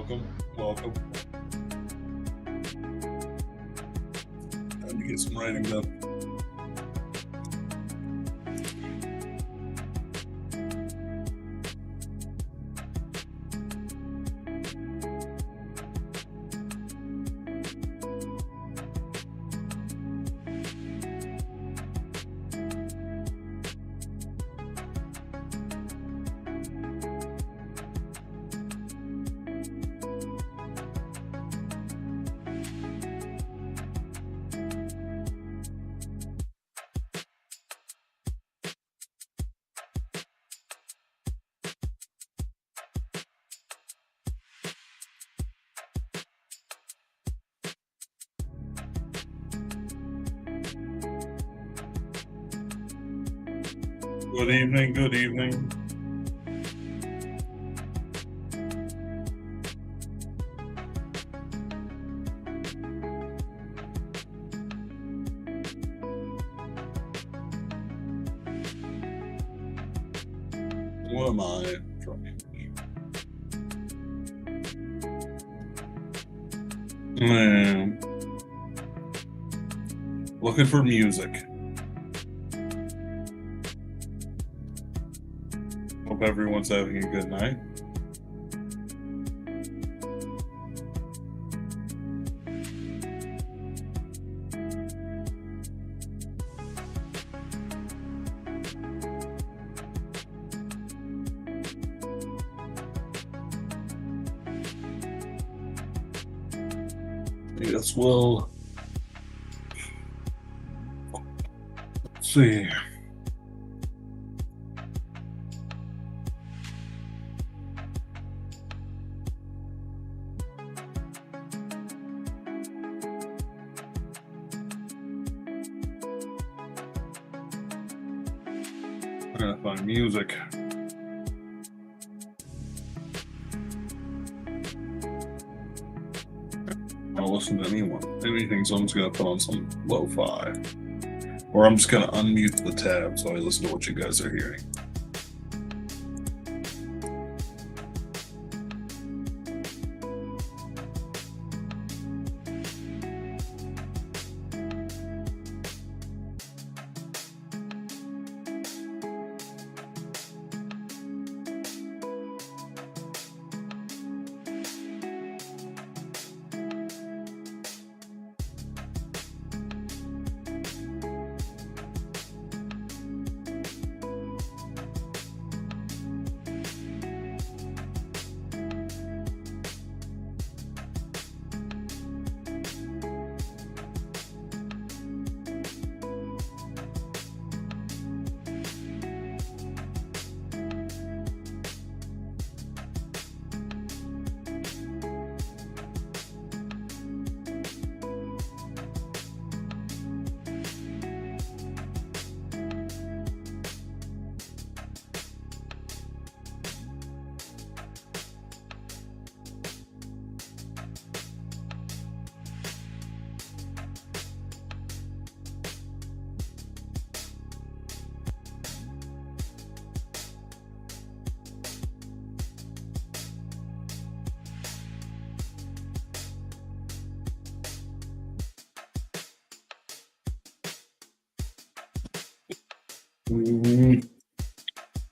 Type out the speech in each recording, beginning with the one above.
Welcome. Time to get some writing done. Good evening. What am I trying? Man. Looking for music. Hope everyone's having a good night. Yes, well, let's see. I'm gonna find music. I'll listen to anything, so I'm just gonna put on some lo-fi. Or I'm just gonna unmute the tab so I listen to what you guys are hearing.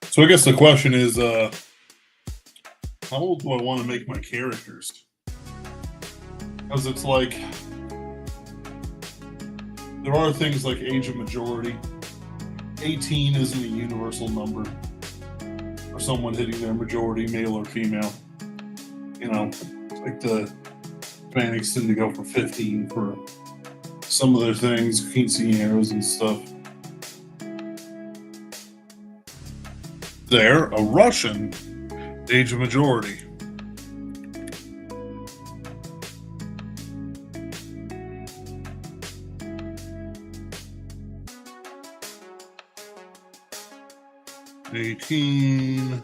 So I guess the question is, how old do I want to make my characters? Because it's like, there are things like age of majority. 18 isn't a universal number for someone hitting their majority, male or female. You know, like the Hispanics tend to go for 15 for some of their things, quinceañeras and stuff. There, a Russian age of majority. $18.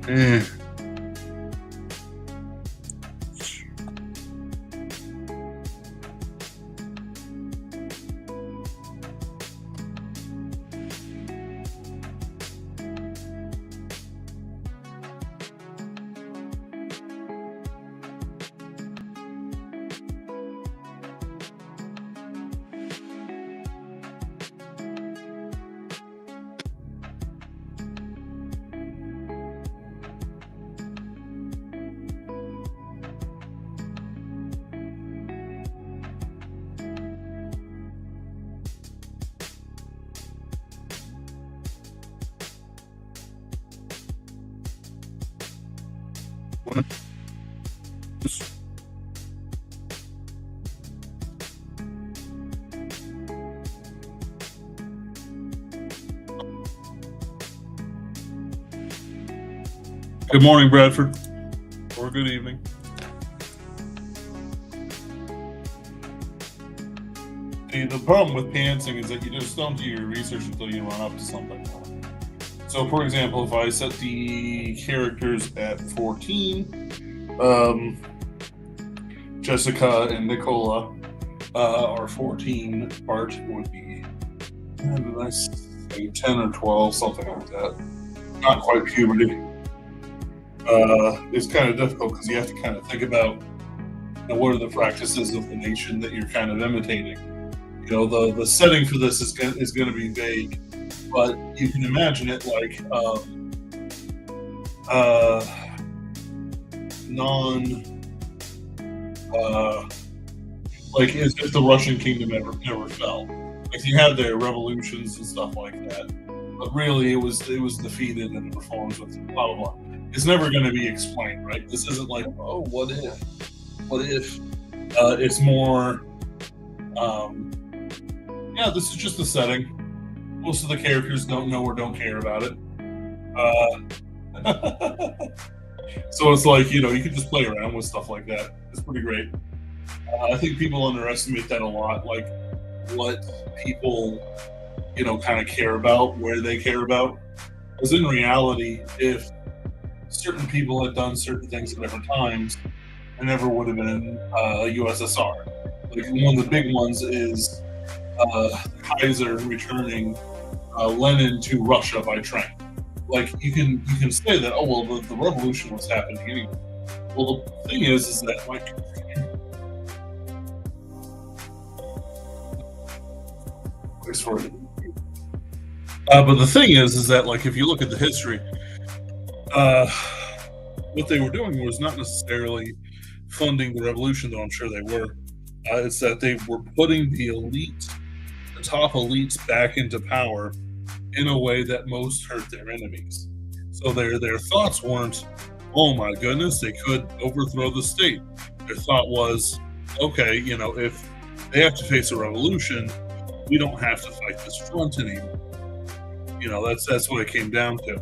Eh. Good morning, Bradford. Or good evening. See, the problem with pantsing is that you just don't do your research until you run up to something. So, for example, if I set the characters at 14, Jessica and Nicola are 14. Bart would be, let's say 10 or 12, something like that. Not quite puberty. It's kind of difficult because you have to kind of think about, what are the practices of the nation that you're kind of imitating. The setting for this is going to be vague, but you can imagine it like like as if the Russian kingdom never fell. Like you had their revolutions and stuff like that, but really it was defeated and the reforms with blah blah blah. It's never going to be explained, right? This isn't like, oh, what if? It's more, this is just the setting. Most of the characters don't know or don't care about it. So it's like, you can just play around with stuff like that. It's pretty great. I think people underestimate that a lot, like what people, kind of care about, where they care about. Because in reality, if certain people had done certain things at different times, it never would have been USSR. Like one of the big ones is Kaiser returning Lenin to Russia by train. Like you can say that, oh well, the revolution was happening anyway. Well, the thing is that like but the thing is that like if you look at the history, what they were doing was not necessarily funding the revolution, though I'm sure they were. It's that they were putting the top elites back into power in a way that most hurt their enemies. So their thoughts weren't, oh my goodness, they could overthrow the state. Their thought was, okay, if they have to face a revolution, we don't have to fight this front anymore. That's what it came down to.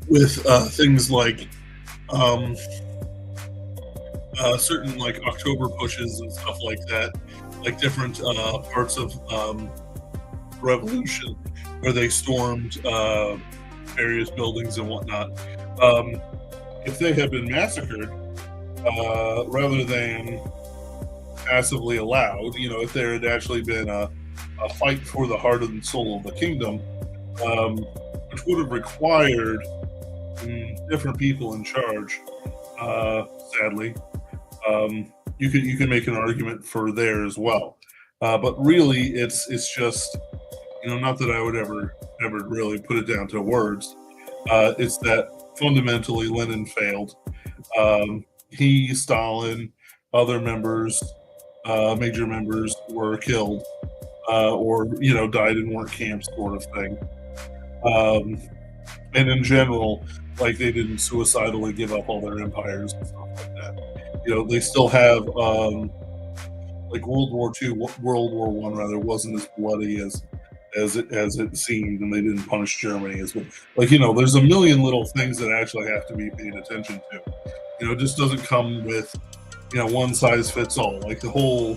With things like certain like October pushes and stuff like that, like different parts of revolution where they stormed various buildings and whatnot. If they had been massacred rather than passively allowed, if there had actually been a fight for the heart and soul of the kingdom, which would have required different people in charge. Sadly, you can make an argument for there as well, but really, it's just not that I would ever really put it down to words. It's that fundamentally Lenin failed. He, Stalin, other members, major members were killed or died in work camps, sort of thing. And in general, like they didn't suicidally give up all their empires and stuff like that. They still have like World War I rather wasn't as bloody as it seemed, and they didn't punish Germany as well. Like there's a million little things that actually have to be paid attention to. It just doesn't come with one size fits all. Like the whole,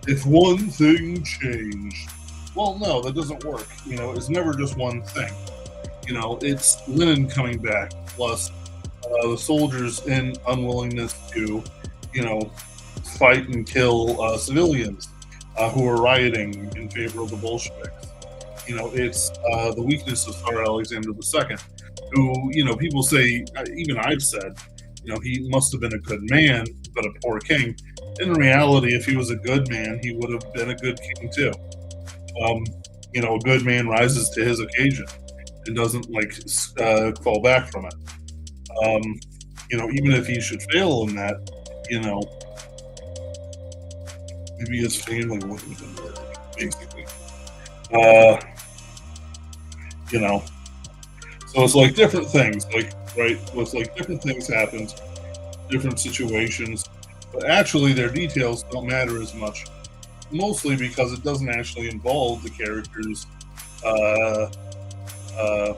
if one thing changed, well, no, that doesn't work. It's never just one thing. It's Lenin coming back, plus the soldiers' in unwillingness to, you know, fight and kill civilians who are rioting in favor of the Bolsheviks. It's the weakness of Tsar Alexander II, who, people say, even I've said, he must have been a good man, but a poor king. In reality, if he was a good man, he would have been a good king too. Um, a good man rises to his occasion and doesn't fall back from it. Even if he should fail in that, you know, maybe his family wouldn't have been there, basically. Uh, you know, so it's like different things, right? It's like different things happen, different situations, but actually their details don't matter as much, mostly because it doesn't actually involve the characters, uh, uh,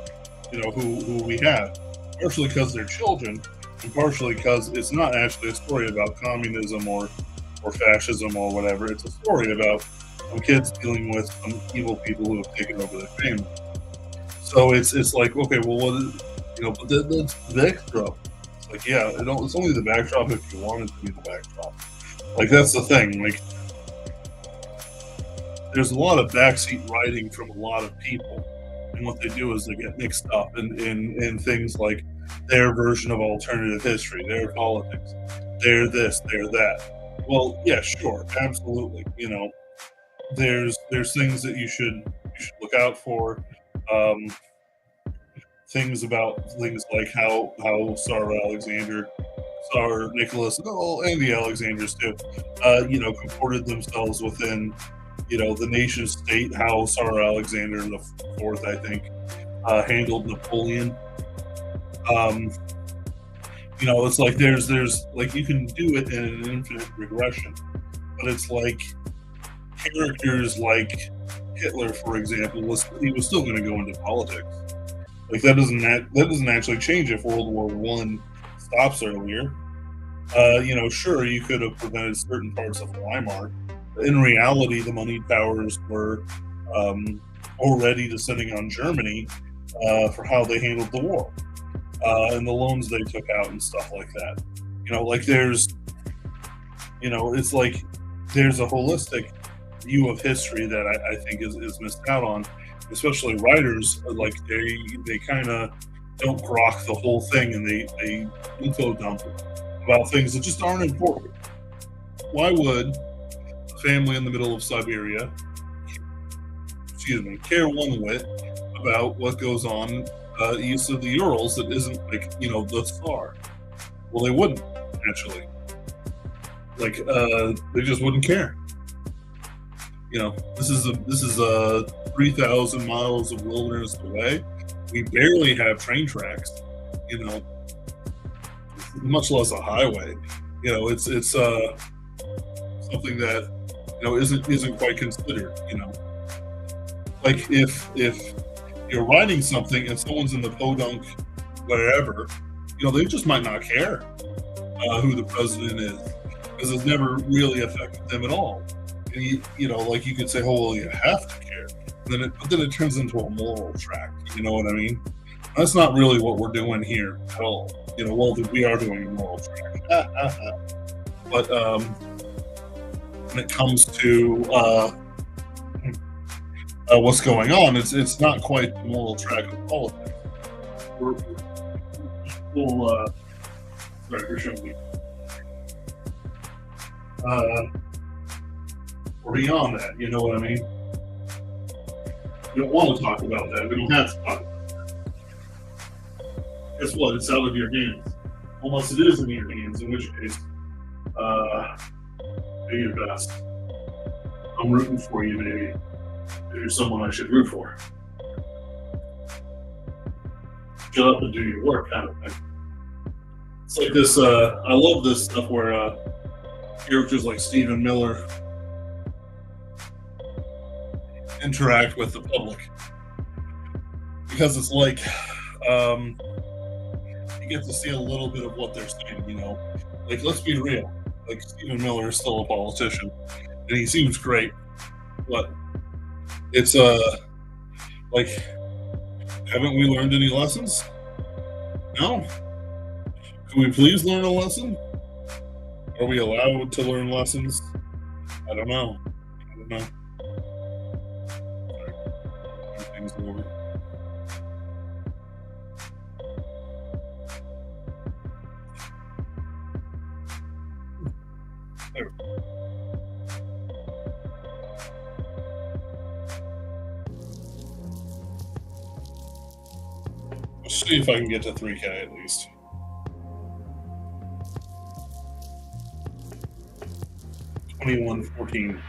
who we have. Partially because they're children, and partially because it's not actually a story about communism or fascism or whatever. It's a story about some kids dealing with some evil people who have taken over their family. So it's like, okay, well, what is, but that's the backdrop. It's like, yeah, it's only the backdrop if you want it to be the backdrop. Like, that's the thing. Like, there's a lot of backseat writing from a lot of people, and what they do is they get mixed up in things like their version of alternative history, their politics, their this, their that. Well, yeah, sure, absolutely. There's things that you should look out for. Um, things about things like how Tsar Nicholas, and the Alexanders too, comported themselves within, the nation state. How Tsar Alexander the Fourth, I think, handled Napoleon. It's like there's like, you can do it in an infinite regression, but it's like characters like Hitler, for example, he was still going to go into politics. Like, that doesn't actually change if World War One stops earlier. Sure, you could have prevented certain parts of Weimar. But in reality, the moneyed powers were already descending on Germany for how they handled the war and the loans they took out and stuff like that. It's like there's a holistic view of history that I think is missed out on, especially writers. Like, they kind of don't grok the whole thing, and they info dump about things that just aren't important. Why would a family in the middle of Siberia, care one whit about what goes on east of the Urals that isn't the Tsar? Well, they wouldn't, actually. They just wouldn't care. This is 3,000 miles of wilderness away. We barely have train tracks, much less a highway. It's something that isn't quite considered. Like, if you're writing something and someone's in the podunk wherever, they just might not care who the president is, because it's never really affected them at all. And you could say, oh, well, you have to care. But then it turns into a moral track. You know what I mean? That's not really what we're doing here at all. Well, we are doing a moral track. But when it comes to what's going on, it's not quite the moral track of politics. Sorry, you're showing me. We're beyond that, you know what I mean? We don't want to talk about that. We don't have to talk about that. Guess what? It's out of your hands. Unless it is in your hands, in which case, do your best. I'm rooting for you, maybe. If you're someone I should root for. Shut up and do your work, kind of thing. It's like this, I love this stuff where characters like Stephen Miller interact with the public, because it's like you get to see a little bit of what they're saying. Like, let's be real, like, Stephen Miller is still a politician and he seems great, but it's like, Haven't we learned any lessons? No? Can we please learn a lesson? Are we allowed to learn lessons? I don't know. I don't know. Things over. There. Let's see if I can get to 3K at least. 21:14.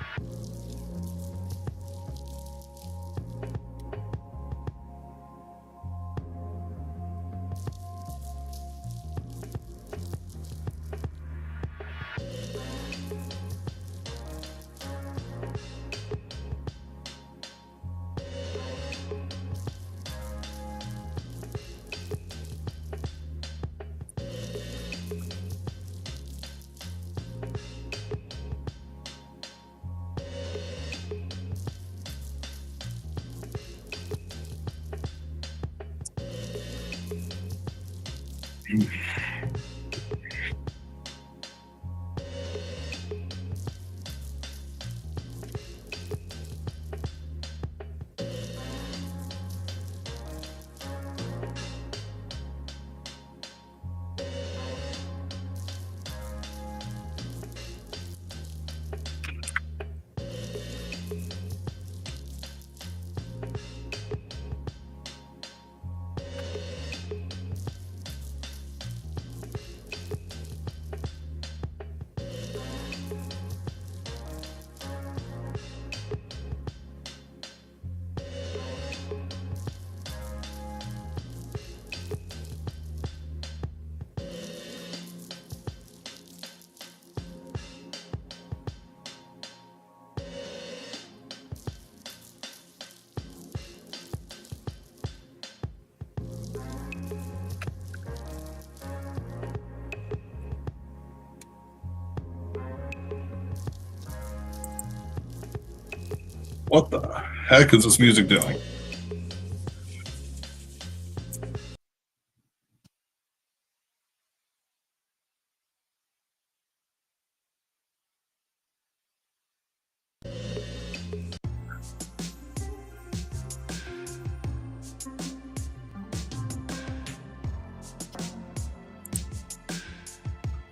What the heck is this music doing?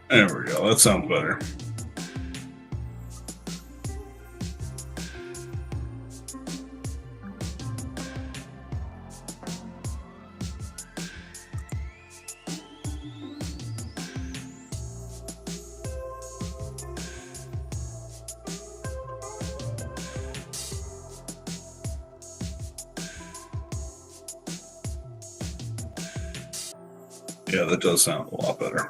There we go. That sounds better. Yeah, that does sound a lot better.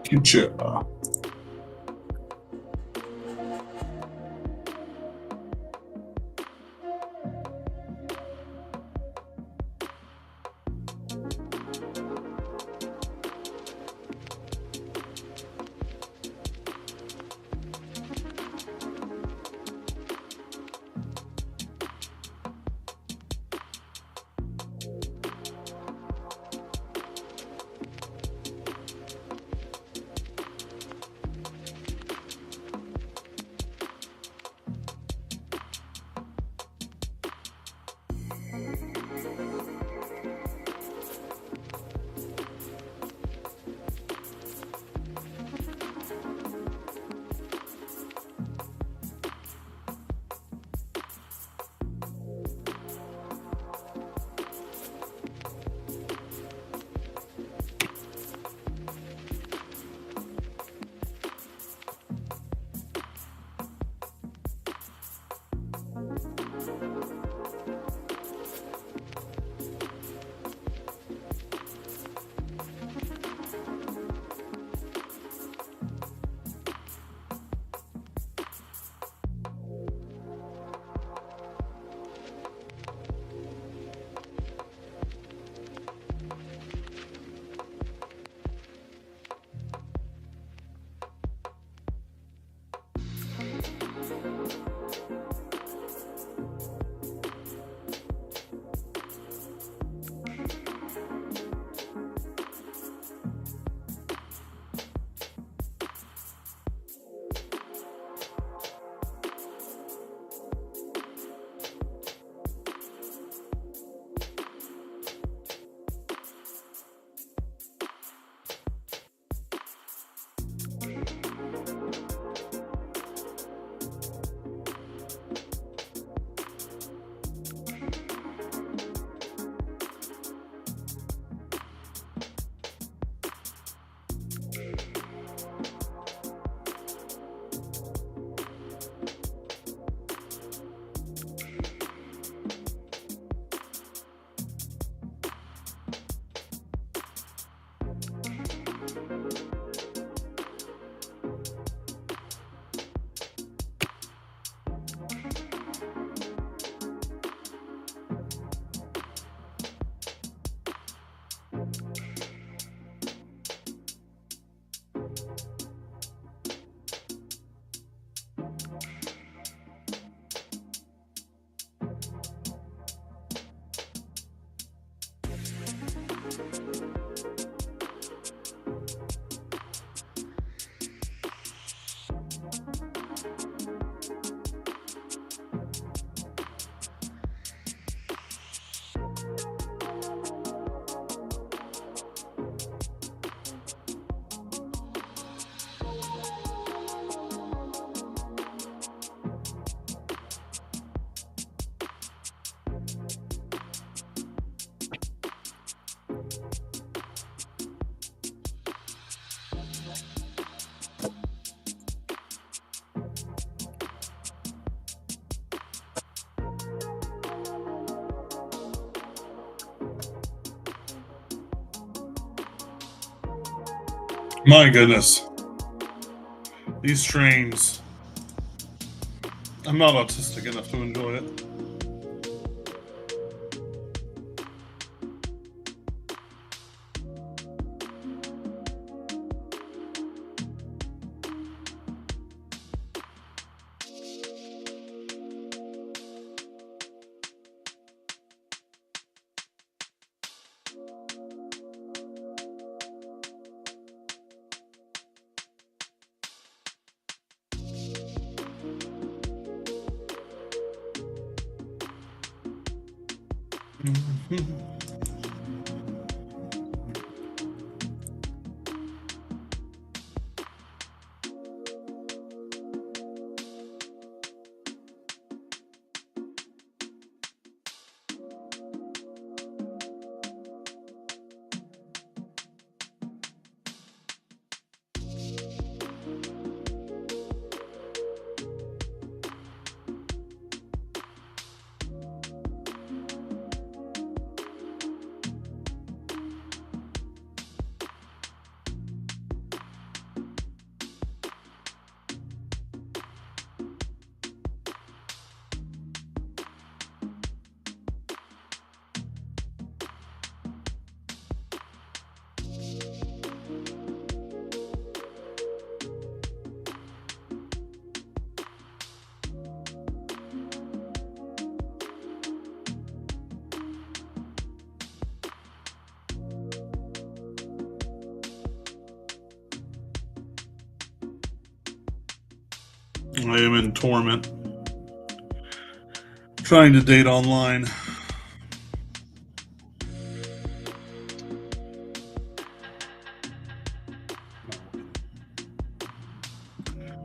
Good job. My goodness. These trains. I'm not autistic enough to enjoy it. I am in torment. Trying to date online.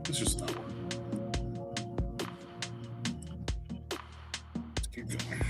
It's just not working. Let's keep going.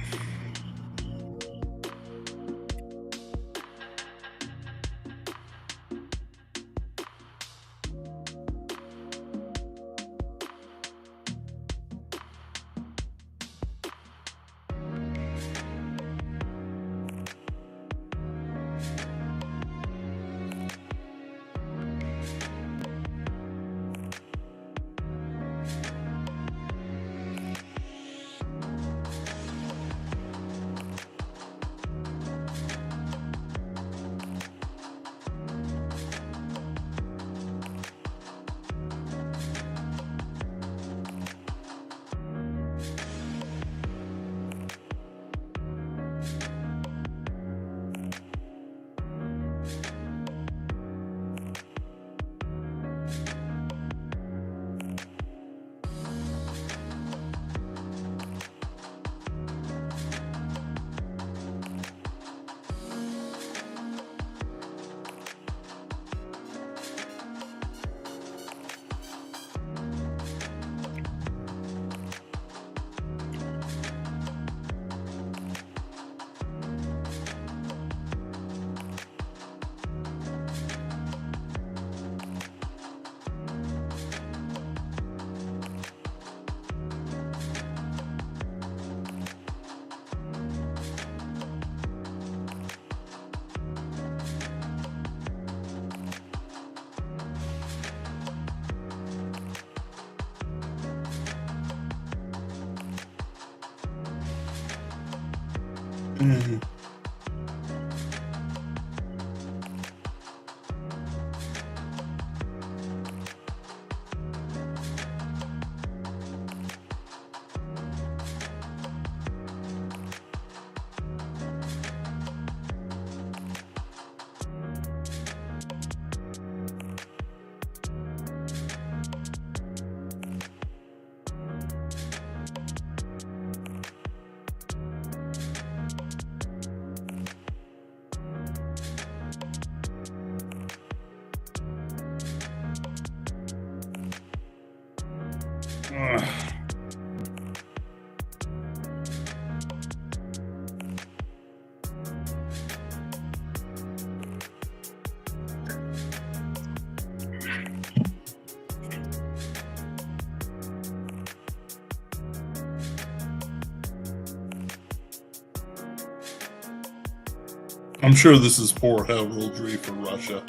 I'm sure this is poor heraldry for Russia,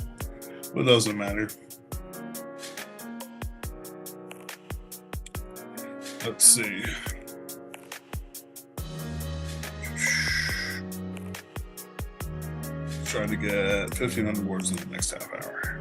but it doesn't matter. Let's see. Trying to get 1,500 words in the next half hour.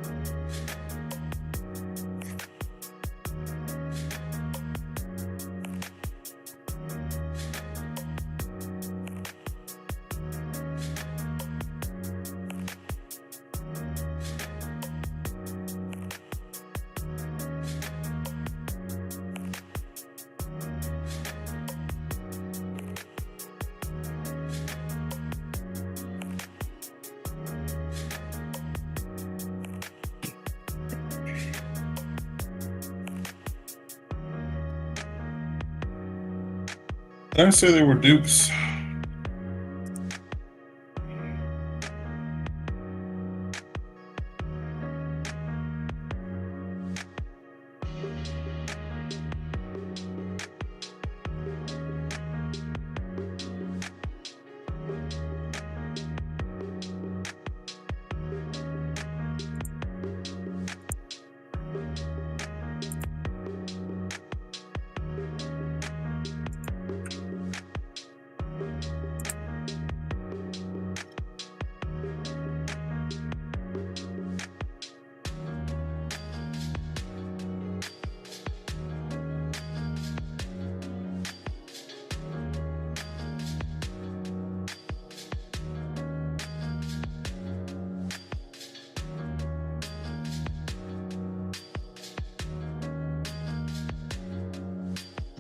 Did I say they were dukes?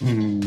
Hmm.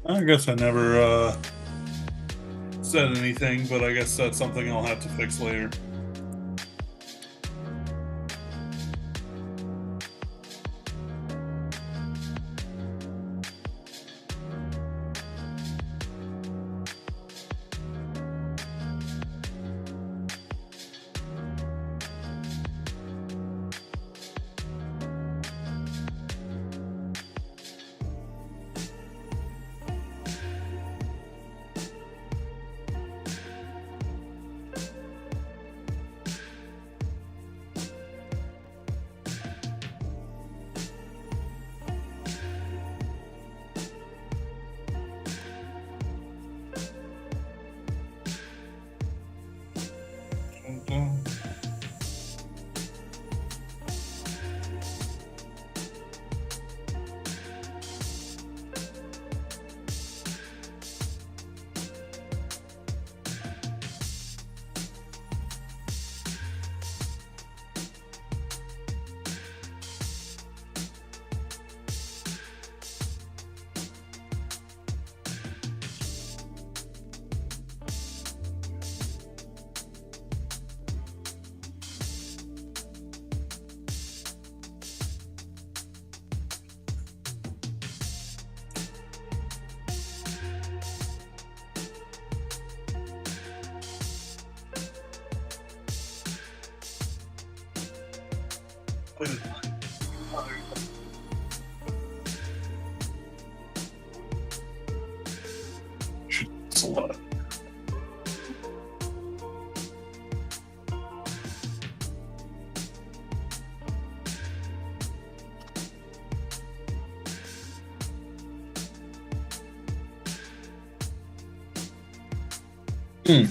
I guess I never said anything, but I guess that's something I'll have to fix later. It's a lot. Hmm.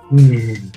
Hmm.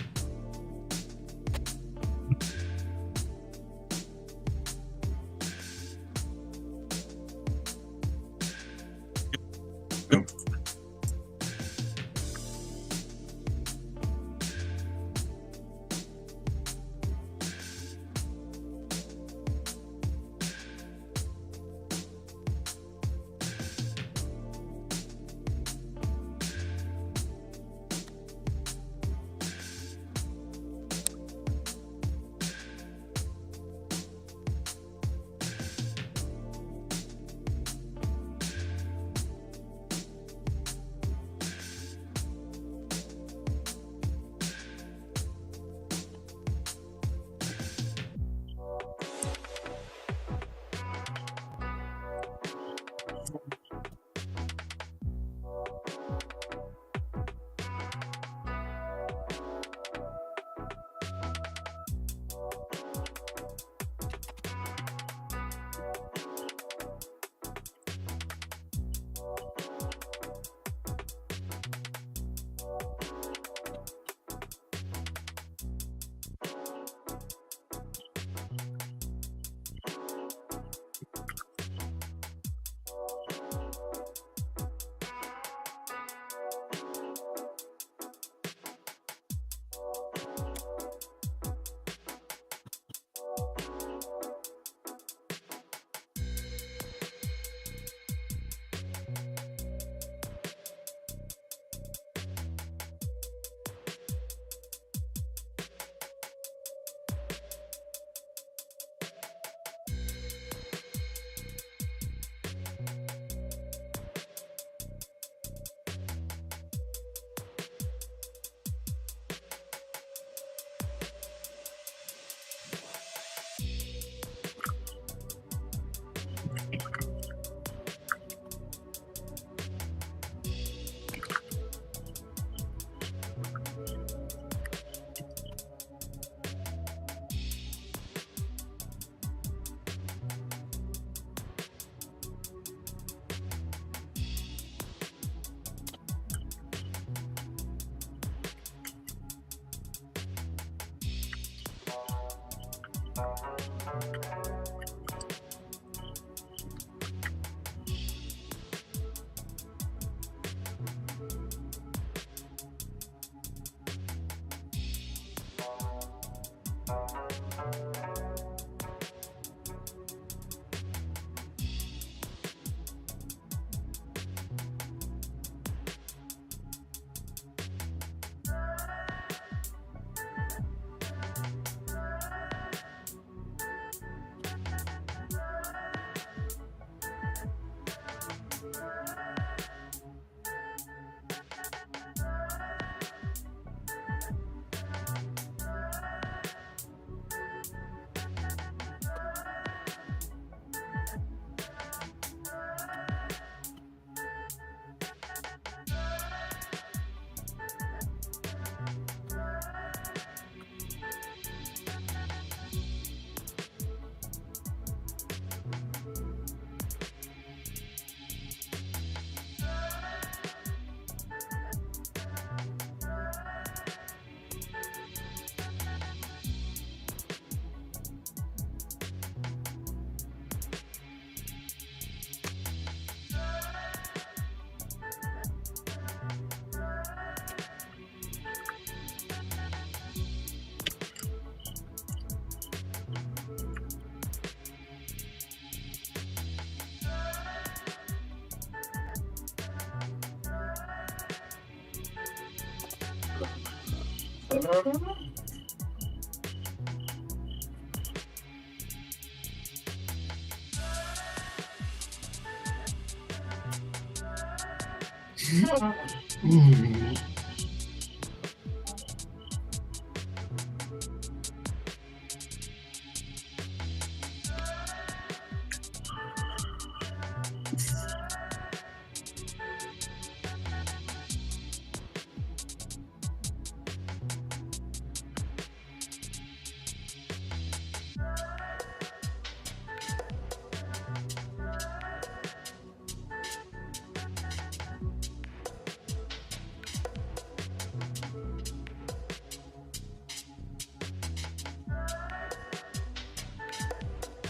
Hmm.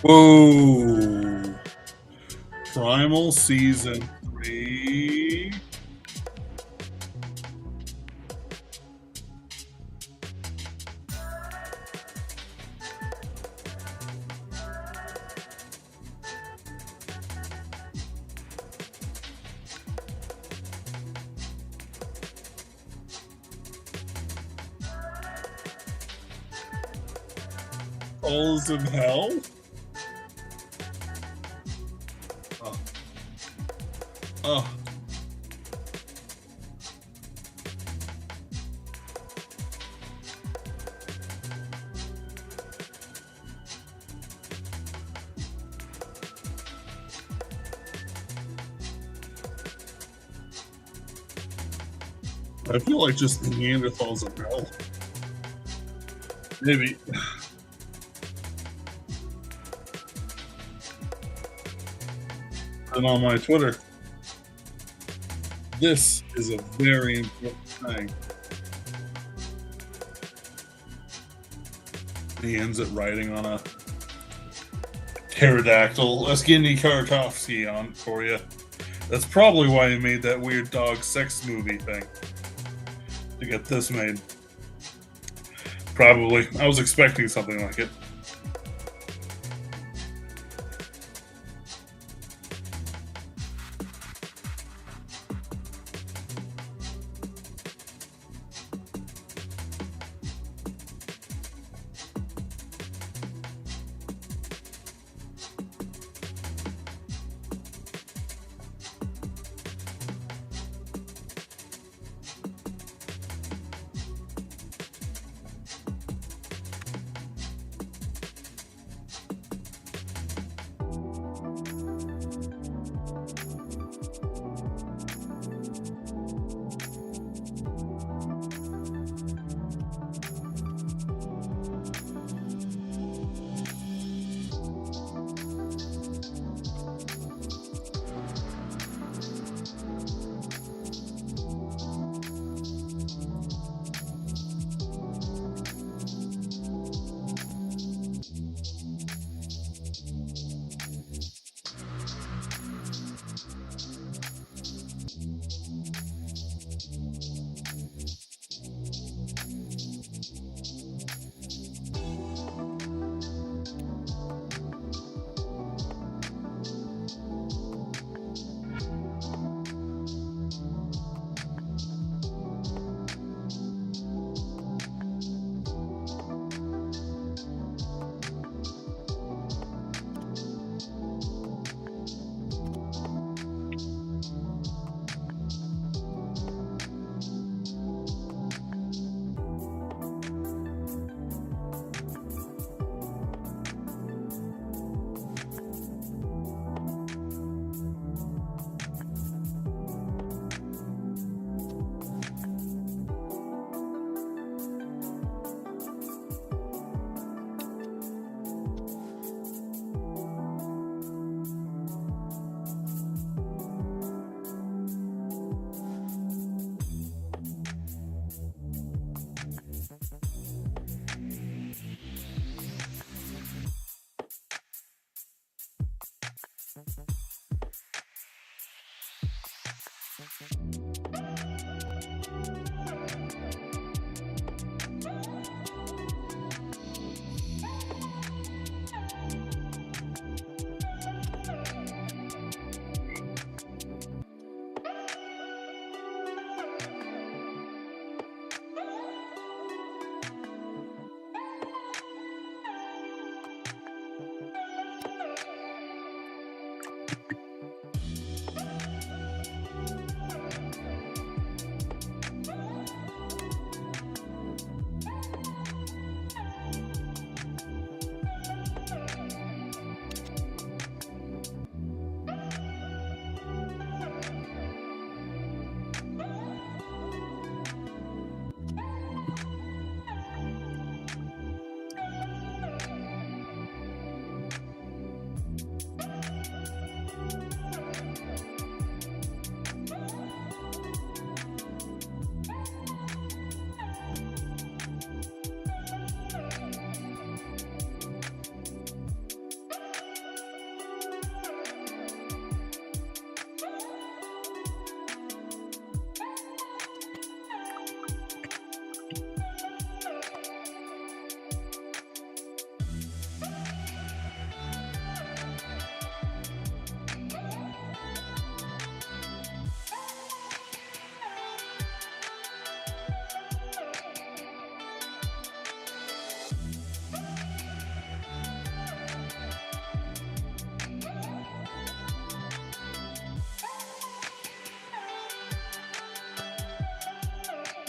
Whoa. Primal Season 3. All's in Hell? Oh. Oh. I feel like just Neanderthals in Hell. Maybe. And on my Twitter, this is a very important thing. He ends it riding on a pterodactyl. Evgeny Karakovsky on for you. That's probably why he made that weird dog sex movie thing to get this made. Probably. I was expecting something like it.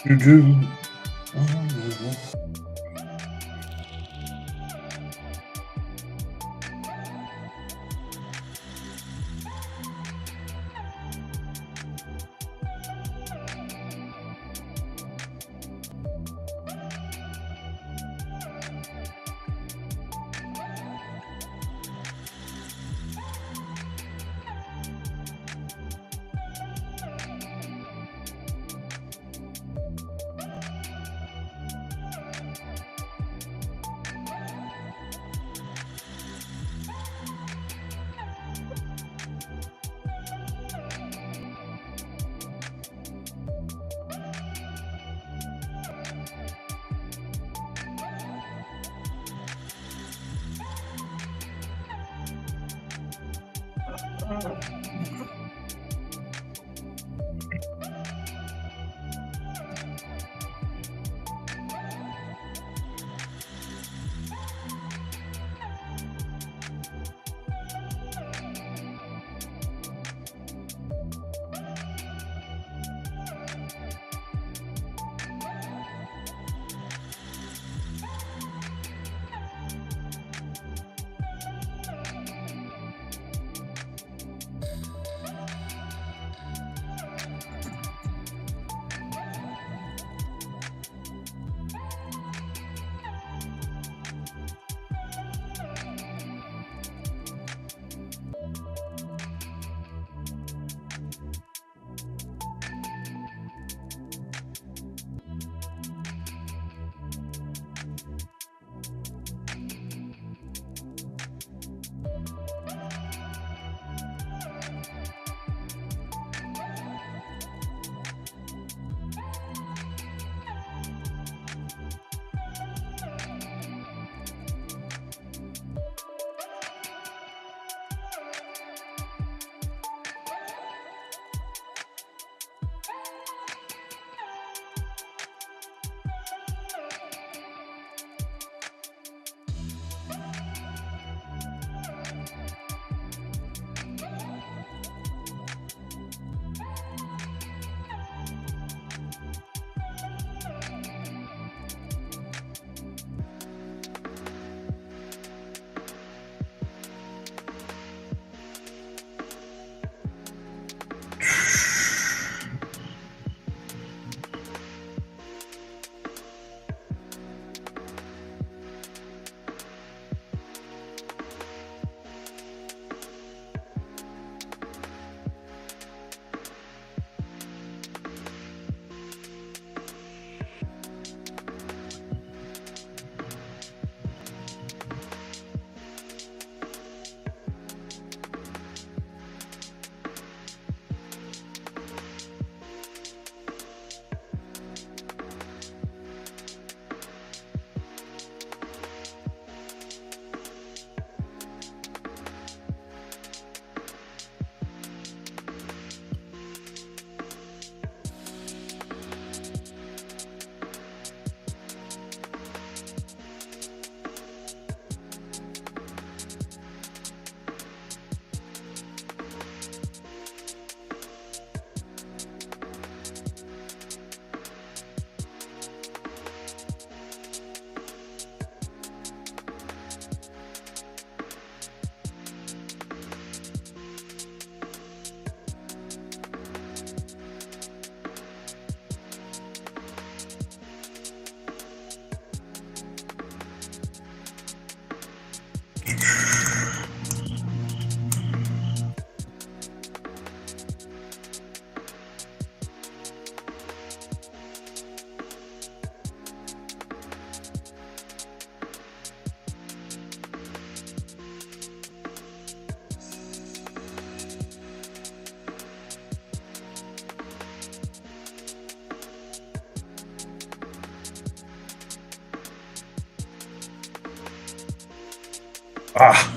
You do. Ah,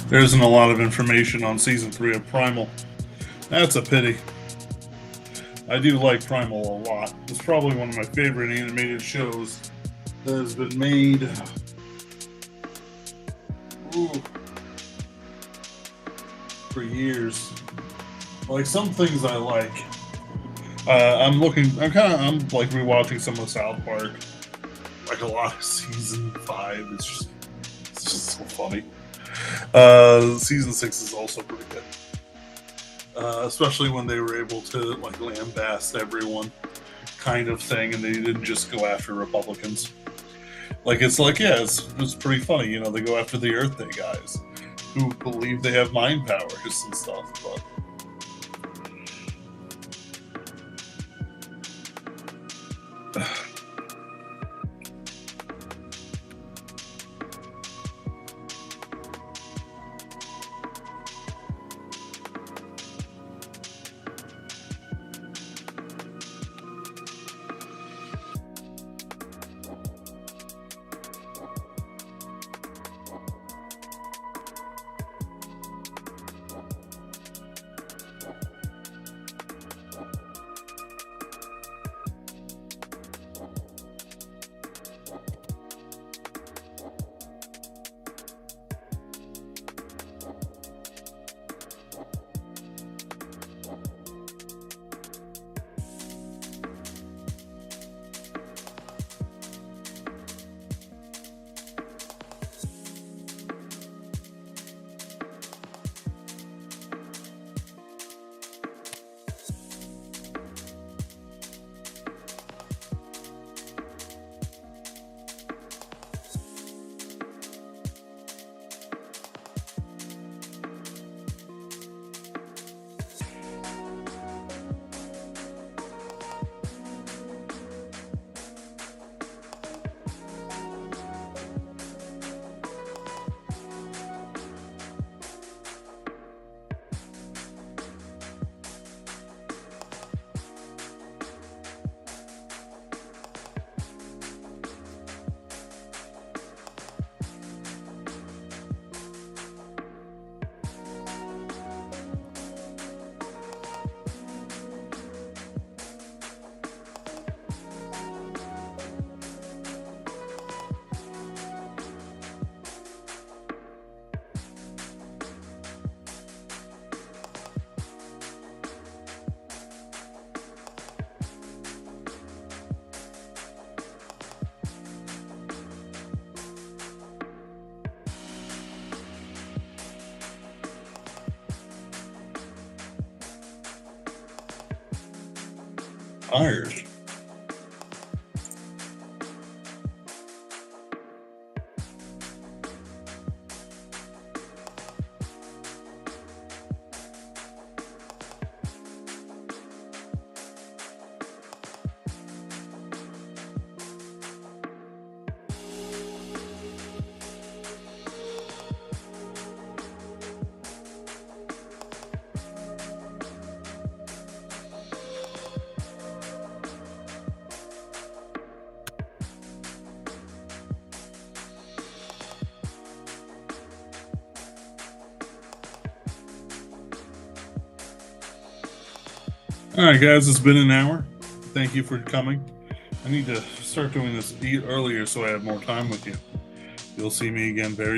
there isn't a lot of information on season 3 of Primal. That's a pity. I do like Primal a lot. It's probably one of my favorite animated shows that has been made. For years. Like, some things I like. I'm like rewatching some of South Park. Like a lot of season 5. It's just so funny. Season 6 is also pretty good. Especially when they were able to like lambast everyone kind of thing, and they didn't just go after Republicans. Like it's pretty funny, you know, they go after the Earth Day guys who believe they have mind powers and stuff, but tired. All right, guys, it's been an hour. Thank you for coming. I need to start doing this earlier so I have more time with you. You'll see me again very soon.